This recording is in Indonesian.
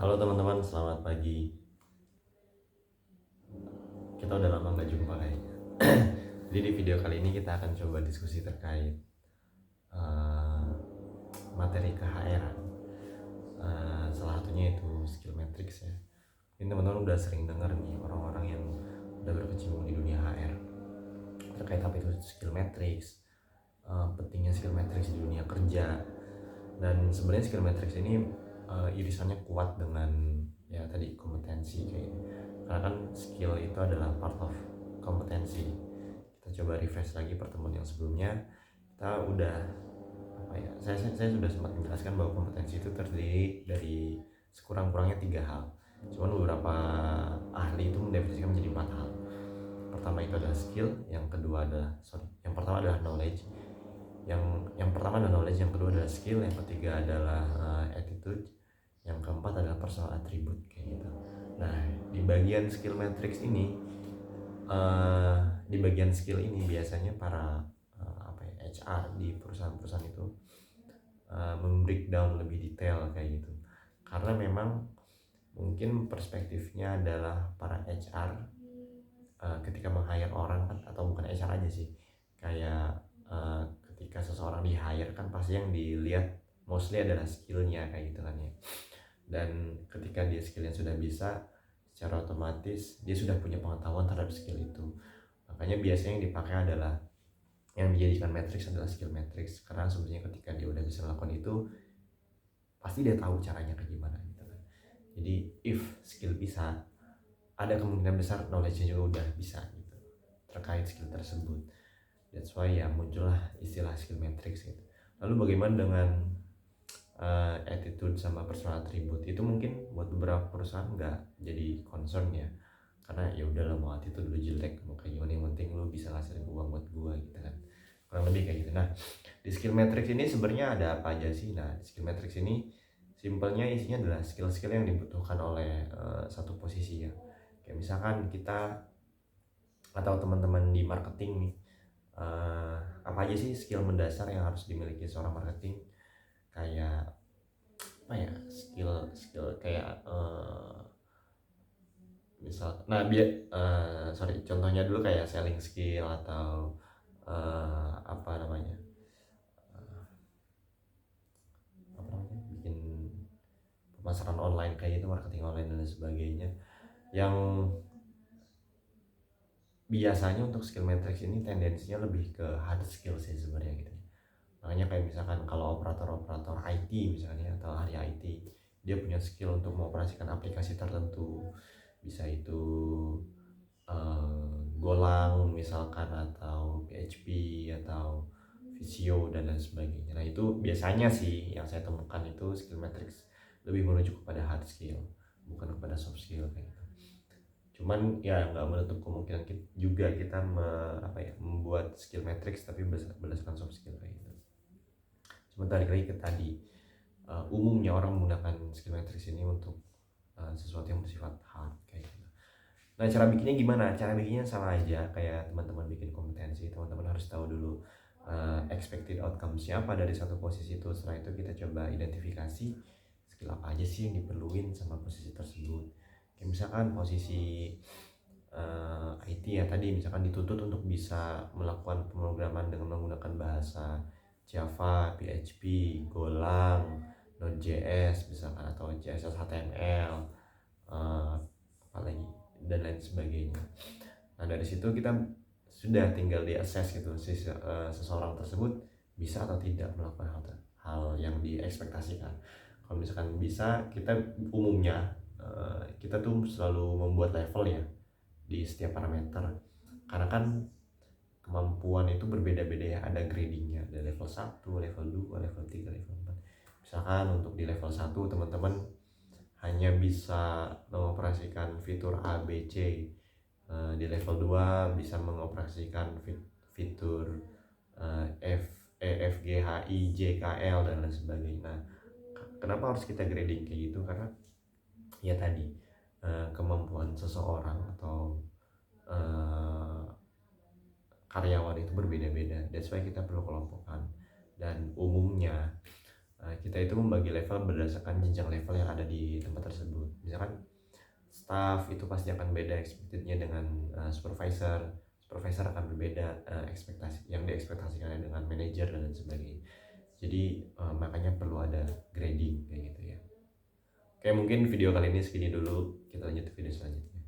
Halo teman-teman, selamat pagi. Kita udah lama nggak jumpa kayaknya. Jadi di video kali ini kita akan coba diskusi terkait eh, materi KHR. Salah satunya itu skill matrix ya. Ini teman-teman udah sering dengar nih orang-orang yang udah berkecimpung di dunia HR terkait apa itu skill matrix, pentingnya skill matrix di dunia kerja. Dan sebenarnya skill matrix ini irisannya kuat dengan ya tadi kompetensi kayak, karena kan skill itu adalah part of kompetensi. Kita coba refresh lagi pertemuan yang sebelumnya. Kita udah apa ya, saya sudah sempat menjelaskan bahwa kompetensi itu terdiri dari sekurang-kurangnya 3 hal. Cuman beberapa ahli itu mendefinisikan menjadi 4 hal. Pertama itu adalah skill, yang pertama adalah knowledge, yang pertama adalah knowledge, yang kedua adalah skill, yang ketiga adalah attitude, yang keempat adalah personal attribute kayak gitu. Nah, di bagian skill matrix ini, uh, di bagian skill ini biasanya para HR di perusahaan-perusahaan itu membreakdown lebih detail kayak gitu, karena memang mungkin perspektifnya adalah para HR ketika meng-hire orang kan, atau bukan HR aja sih, kayak ketika seseorang di hire kan pasti yang dilihat mostly adalah skillnya kayak gitu kan ya. Dan ketika dia skillnya sudah bisa, secara otomatis dia sudah punya pengetahuan terhadap skill itu. Makanya biasanya yang dipakai adalah, yang dijadikan matrix adalah skill matrix, karena sebenarnya ketika dia udah bisa melakukan itu pasti dia tahu caranya kayak gimana gitu kan. Jadi if skill bisa, ada kemungkinan besar knowledge-nya juga udah bisa gitu terkait skill tersebut. That's why ya muncullah istilah skill matrix gitu. Lalu bagaimana dengan attitude sama personal attribute? Itu mungkin buat beberapa perusahaan nggak jadi concern ya, karena ya udahlah, mau attitude lu jelek mau kayak gimana, yang penting lu bisa ngasilin uang buat gua gitu kan, kurang lebih kayak gitu. Nah, di skill matrix ini sebenarnya ada apa aja sih? Nah, di skill matrix ini simpelnya isinya adalah skill-skill yang dibutuhkan oleh satu posisi ya. Kayak misalkan kita atau teman-teman di marketing nih, apa aja sih skill mendasar yang harus dimiliki seorang marketing? Kayak apa ya, skill skill kayak misal, nah contohnya dulu kayak selling skill, atau apa namanya, bikin pemasaran online kayak gitu, marketing online dan sebagainya. Yang biasanya untuk skill matrix ini tendensinya lebih ke hard skill sih sebenarnya gitu. Makanya kayak misalkan kalau operator IT misalnya, atau ahli IT, dia punya skill untuk mengoperasikan aplikasi tertentu, bisa itu Golang misalkan, atau PHP, atau Visio dan lain sebagainya. Nah, itu biasanya sih yang saya temukan itu skill matrix lebih merujuk kepada hard skill, bukan kepada soft skill kayak gitu. Cuman ya nggak menutup kemungkinan juga kita membuat skill matrix tapi berdasarkan soft skill kayak gitu. Cuma balik lagi ke tadi, umumnya orang menggunakan skill matrix ini untuk sesuatu yang bersifat hard kayak gitu. Nah, cara bikinnya gimana? Cara bikinnya sama aja kayak teman-teman bikin kompetensi. Teman-teman harus tahu dulu expected outcomes-nya apa dari satu posisi itu. Setelah itu kita coba identifikasi skill apa aja sih yang diperluin sama posisi tersebut. Kayak misalkan posisi IT ya tadi, misalkan dituntut untuk bisa melakukan pemrograman dengan menggunakan bahasa Java, PHP, Golang, Node.js misalkan, atau CSS, HTML, apalagi dan lain sebagainya. Nah, dari situ kita sudah tinggal di assess gitu, seseorang tersebut bisa atau tidak melakukan hal yang diekspektasikan. Kalau misalkan bisa, kita umumnya kita tuh selalu membuat level ya di setiap parameter, karena kan kemampuan itu berbeda-beda ya, ada gradingnya, ada level 1, level 2, level 3, level 4. Misalkan untuk di level 1 teman-teman hanya bisa mengoperasikan fitur A, B, C. Di level 2 bisa mengoperasikan fitur F, E, F, G, H, I, J, K, L dan lain sebagainya. Nah, kenapa harus kita grading kayak gitu? Karena ya tadi, kemampuan seseorang atau karyawan itu berbeda-beda. That's why kita perlu kelompokkan. Dan umumnya kita itu membagi level berdasarkan jenjang level yang ada di tempat tersebut. Misalkan staff itu pasti akan beda expectednya dengan supervisor akan berbeda ekspektasi yang diekspektasikan dengan manajer dan lain sebagainya. Jadi makanya perlu ada grading kayak gitu ya. Oke, mungkin video kali ini segini dulu, kita lanjut ke video selanjutnya.